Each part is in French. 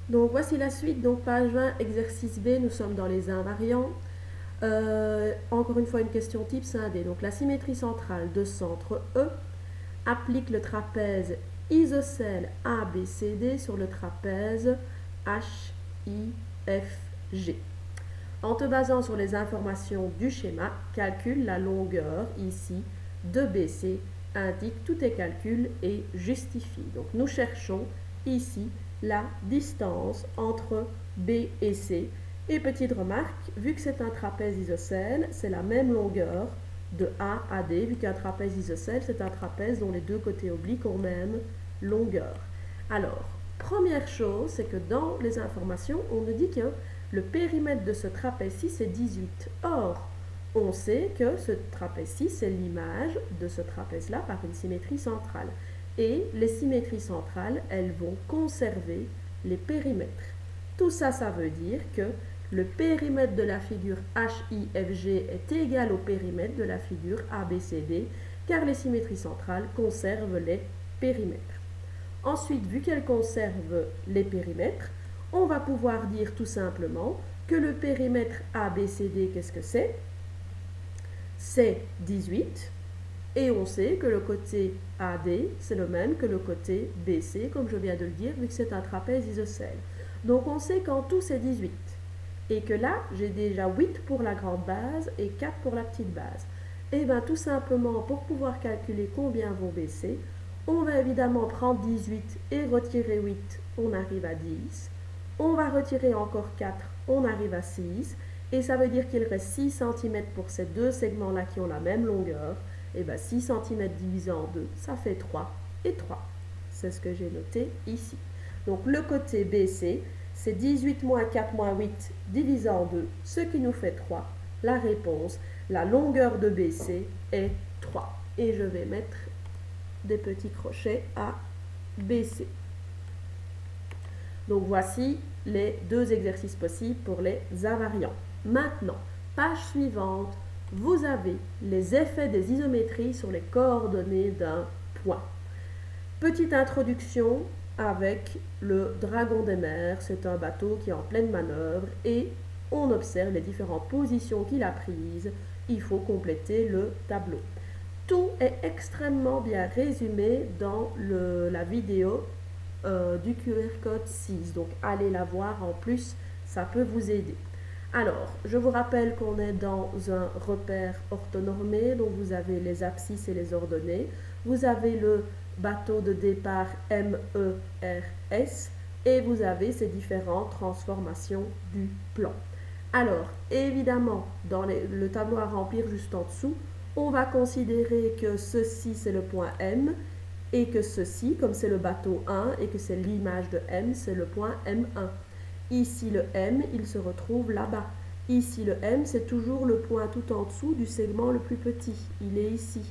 Donc voici la suite, donc page 20, exercice B, nous sommes dans les invariants. Encore une fois une question type, c'est un D. Donc la symétrie centrale de centre E applique le trapèze isocèle ABCD sur le trapèze HIFG. En te basant sur les informations du schéma, calcule la longueur ici de BC, indique tous tes calculs et justifie. Donc nous cherchons ici la distance entre B et C. Et petite remarque, vu que c'est un trapèze isocèle, c'est la même longueur de A à D, vu qu'un trapèze isocèle, c'est un trapèze dont les deux côtés obliques ont même longueur. Alors, première chose, c'est que dans les informations, on nous dit que le périmètre de ce trapèze-ci, c'est 18. Or, on sait que ce trapèze-ci, c'est l'image de ce trapèze-là par une symétrie centrale. Et les symétries centrales, elles vont conserver les périmètres. Tout ça, ça veut dire que le périmètre de la figure HIFG est égal au périmètre de la figure ABCD, car les symétries centrales conservent les périmètres. Ensuite, vu qu'elles conservent les périmètres, on va pouvoir dire tout simplement que le périmètre ABCD, qu'est-ce que c'est? C'est 18. Et on sait que le côté AD, c'est le même que le côté BC, comme je viens de le dire, vu que c'est un trapèze isocèle. Donc on sait qu'en tout, c'est 18. Et que là, j'ai déjà 8 pour la grande base et 4 pour la petite base. Et bien tout simplement, pour pouvoir calculer combien vont baisser, on va évidemment prendre 18 et retirer 8, on arrive à 10. On va retirer encore 4, on arrive à 6. Et ça veut dire qu'il reste 6 cm pour ces deux segments-là qui ont la même longueur. Et bien 6 cm divisé en 2, ça fait 3 et 3. C'est ce que j'ai noté ici. Donc le côté BC, c'est 18 moins 4 moins 8 divisé en 2, ce qui nous fait 3. La réponse, la longueur de BC est 3. Et je vais mettre des petits crochets à BC. Donc voici les deux exercices possibles pour les invariants. Maintenant, page suivante, vous avez les effets des isométries sur les coordonnées d'un point. Petite introduction avec le dragon des mers. C'est un bateau qui est en pleine manœuvre et on observe les différentes positions qu'il a prises. Il faut compléter le tableau. Tout est extrêmement bien résumé dans la vidéo du QR code 6. Donc allez la voir, en plus ça peut vous aider. Alors, je vous rappelle qu'on est dans un repère orthonormé, donc vous avez les abscisses et les ordonnées. Vous avez le bateau de départ MERS et vous avez ces différentes transformations du plan. Alors, évidemment, dans le tableau à remplir juste en dessous, on va considérer que ceci c'est le point M et que ceci, comme c'est le bateau 1 et que c'est l'image de M, c'est le point M1. Ici le M, il se retrouve là-bas. Ici le M, c'est toujours le point tout en dessous du segment le plus petit. Il est ici.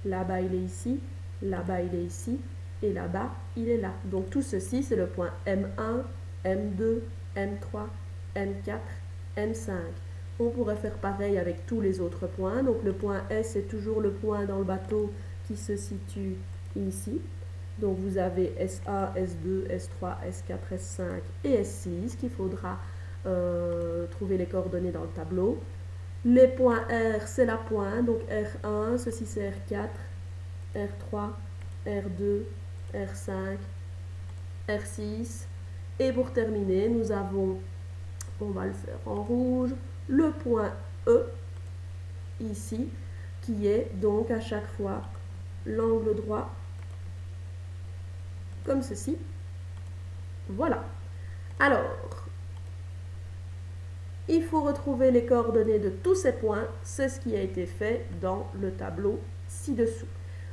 Là-bas, il est ici. Là-bas, il est ici. Et là-bas, il est là. Donc tout ceci, c'est le point M1, M2, M3, M4, M5. On pourrait faire pareil avec tous les autres points. Donc le point S est toujours le point dans le bateau qui se situe ici. Donc vous avez S1, S2, S3, S4, S5 et S6 qu'il faudra trouver les coordonnées dans le tableau. Les points R, c'est la pointe, donc R1, ceci c'est R4, R3, R2, R5, R6. Et pour terminer, nous avons, on va le faire en rouge, le point E, ici, qui est donc à chaque fois l'angle droit comme ceci. Voilà. Alors, il faut retrouver les coordonnées de tous ces points. C'est ce qui a été fait dans le tableau ci-dessous.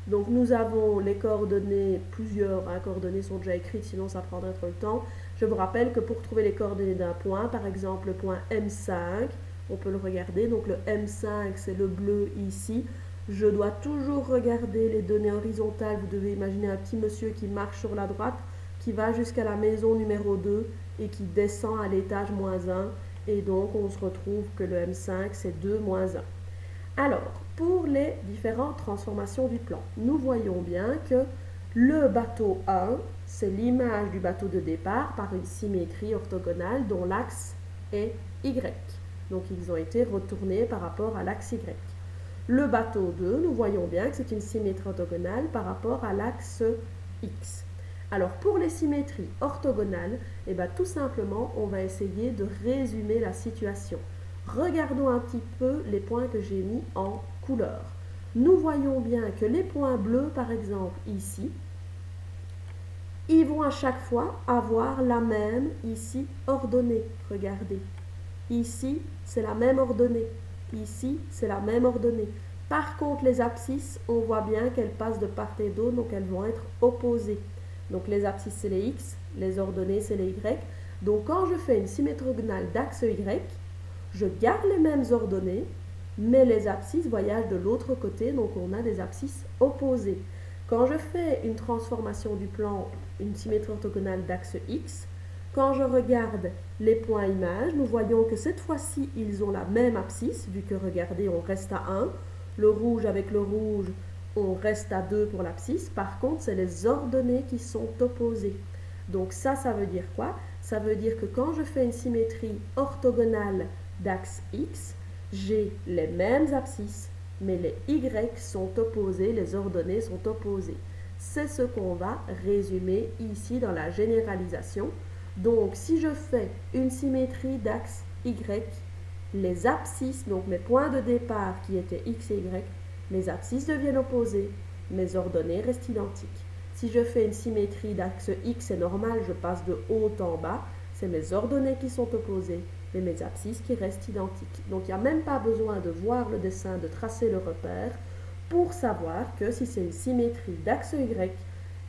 Donc nous avons les coordonnées, plusieurs coordonnées sont déjà écrites, sinon ça prendrait trop de temps. Je vous rappelle que pour trouver les coordonnées d'un point, par exemple le point M5, on peut le regarder. Donc le M5, c'est le bleu ici. Je dois toujours regarder les données horizontales. Vous devez imaginer un petit monsieur qui marche sur la droite, qui va jusqu'à la maison numéro 2 et qui descend à l'étage -1. Et donc, on se retrouve que le M5, c'est 2 -1. Alors, pour les différentes transformations du plan, nous voyons bien que Le bateau 1, c'est l'image du bateau de départ par une symétrie orthogonale dont l'axe est Y. Donc ils ont été retournés par rapport à l'axe Y. Le bateau 2, nous voyons bien que c'est une symétrie orthogonale par rapport à l'axe X. Alors pour les symétries orthogonales, tout simplement, on va essayer de résumer la situation. Regardons un petit peu les points que j'ai mis en couleur. Nous voyons bien que les points bleus, par exemple, ici, ils vont à chaque fois avoir la même, ici, ordonnée. Regardez. Ici, c'est la même ordonnée. Ici, c'est la même ordonnée. Par contre, les abscisses, on voit bien qu'elles passent de part et d'autre, donc elles vont être opposées. Donc les abscisses, c'est les X, les ordonnées, c'est les Y. Donc quand je fais une symétrie orthogonale d'axe Y, je garde les mêmes ordonnées, mais les abscisses voyagent de l'autre côté, donc on a des abscisses opposées. Quand je fais une transformation du plan, une symétrie orthogonale d'axe X, quand je regarde les points images, nous voyons que cette fois-ci, ils ont la même abscisse, vu que, regardez, on reste à 1. Le rouge avec le rouge, on reste à 2 pour l'abscisse. Par contre, c'est les ordonnées qui sont opposées. Donc ça veut dire quoi? Ça veut dire que quand je fais une symétrie orthogonale d'axe X, j'ai les mêmes abscisses, mais les Y sont opposés, les ordonnées sont opposées. C'est ce qu'on va résumer ici dans la généralisation. Donc, si je fais une symétrie d'axe Y, les abscisses, donc mes points de départ qui étaient X et Y, mes abscisses deviennent opposées, mes ordonnées restent identiques. Si je fais une symétrie d'axe X, c'est normal, je passe de haut en bas, c'est mes ordonnées qui sont opposées, mais mes abscisses qui restent identiques. Donc, il n'y a même pas besoin de voir le dessin, de tracer le repère, pour savoir que si c'est une symétrie d'axe Y,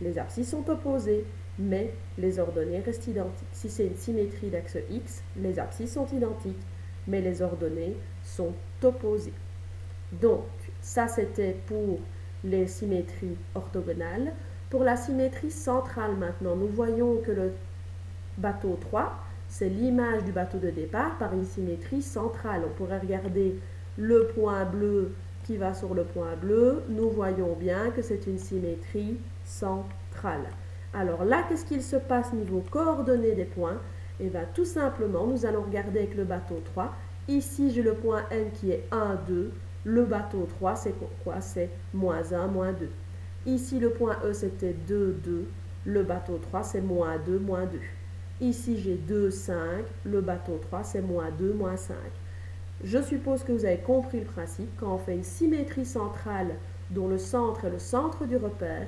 les abscisses sont opposées, mais les ordonnées restent identiques. Si c'est une symétrie d'axe X, les abscisses sont identiques, mais les ordonnées sont opposées. Donc, ça c'était pour les symétries orthogonales. Pour la symétrie centrale maintenant, nous voyons que le bateau 3, c'est l'image du bateau de départ par une symétrie centrale. On pourrait regarder le point bleu qui va sur le point bleu. Nous voyons bien que c'est une symétrie centrale. Alors là, qu'est-ce qu'il se passe niveau coordonnées des points? Tout simplement, nous allons regarder avec le bateau 3. Ici, j'ai le point N qui est 1, 2. Le bateau 3, c'est quoi? C'est moins 1, moins 2. Ici, le point E, c'était 2, 2. Le bateau 3, c'est moins 2, moins 2. Ici, j'ai 2, 5. Le bateau 3, c'est moins 2, moins 5. Je suppose que vous avez compris le principe. Quand on fait une symétrie centrale dont le centre est le centre du repère,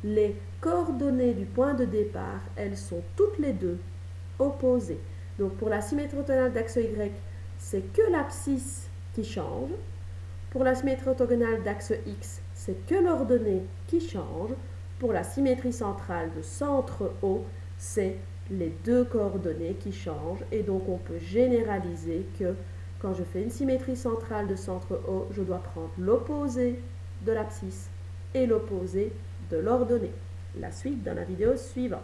les coordonnées du point de départ, elles sont toutes les deux opposées. Donc pour la symétrie orthogonale d'axe Y, c'est que l'abscisse qui change. Pour la symétrie orthogonale d'axe X, c'est que l'ordonnée qui change. Pour la symétrie centrale de centre O, c'est les deux coordonnées qui changent. Et donc on peut généraliser que quand je fais une symétrie centrale de centre O, je dois prendre l'opposé de l'abscisse et l'opposé de l'ordonnée. La suite dans la vidéo suivante.